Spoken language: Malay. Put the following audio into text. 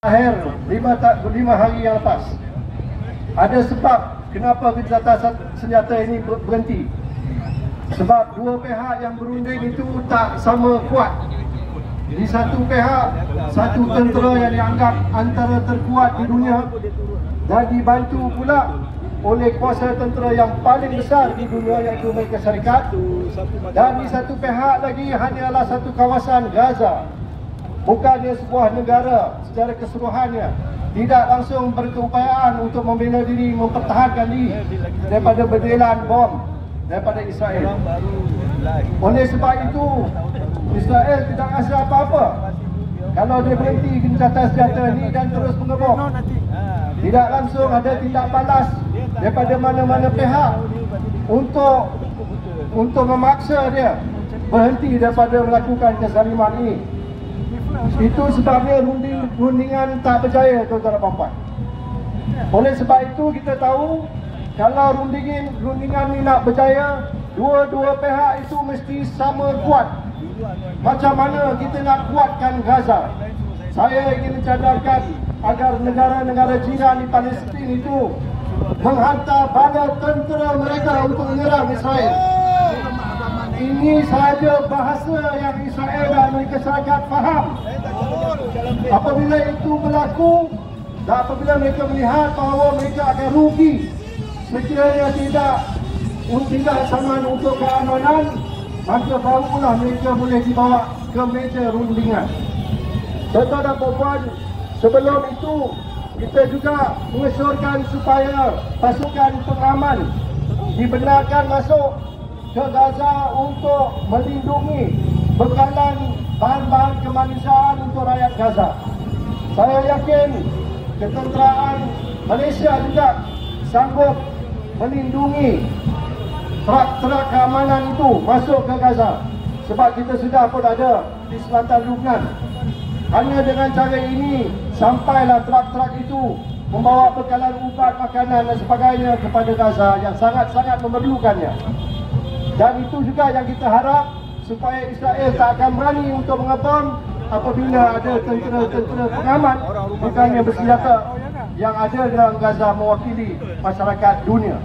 Akhir 5 hari yang lepas, ada sebab kenapa gencatan senjata ini berhenti. Sebab dua pihak yang berunding itu tak sama kuat. Di satu pihak, satu tentera yang dianggap antara terkuat di dunia dan dibantu pula oleh kuasa tentera yang paling besar di dunia, iaitu Amerika Syarikat. Dan di satu pihak lagi hanyalah satu kawasan Gaza, bukannya sebuah negara secara keseluruhannya, tidak langsung berkeupayaan untuk membela diri, mempertahankan diri daripada berdelan bom daripada Israel. Oleh sebab itu, Israel tidak rasa apa-apa kalau dia berhenti gencatan senjata ini dan terus mengebom. Tidak langsung ada tindak balas daripada mana-mana pihak untuk memaksa dia berhenti daripada melakukan kezaliman ini. Itu sebabnya rundingan tak berjaya, tuan-tuan dan puan-puan. Oleh sebab itu kita tahu, kalau rundingan ni nak berjaya, dua-dua pihak itu mesti sama kuat. Macam mana kita nak kuatkan Gaza? Saya ingin mencadangkan agar negara-negara jiran di Palestin itu menghantar bala tentera mereka untuk menyerang Israel. Ini sahaja bahasa yang Israel dan Amerika Syarikat faham. Apabila itu berlaku dan apabila mereka melihat bahawa mereka akan rugi sekiranya tidak saman untuk keamanan, maka barulah mereka boleh dibawa ke meja rundingan. Tuan-tuan dan puan-puan, sebelum itu kita juga mengesyorkan supaya pasukan pengaman dibenarkan masuk ke Gaza untuk melindungi bekalan bahan-bahan kemanusiaan untuk rakyat Gaza. Saya yakin ketenteraan Malaysia juga sanggup melindungi truk-truk keamanan itu masuk ke Gaza, sebab kita sudah pun ada di selatan Lubnan. Hanya dengan cara ini sampailah truk-truk itu membawa bekalan ubat, makanan dan sebagainya kepada Gaza yang sangat-sangat memerlukannya. Dan itu juga yang kita harap, supaya Israel tak akan berani untuk mengebom apabila ada tentera-tentera pengaman bukannya bersenjata yang ada dalam Gaza mewakili masyarakat dunia.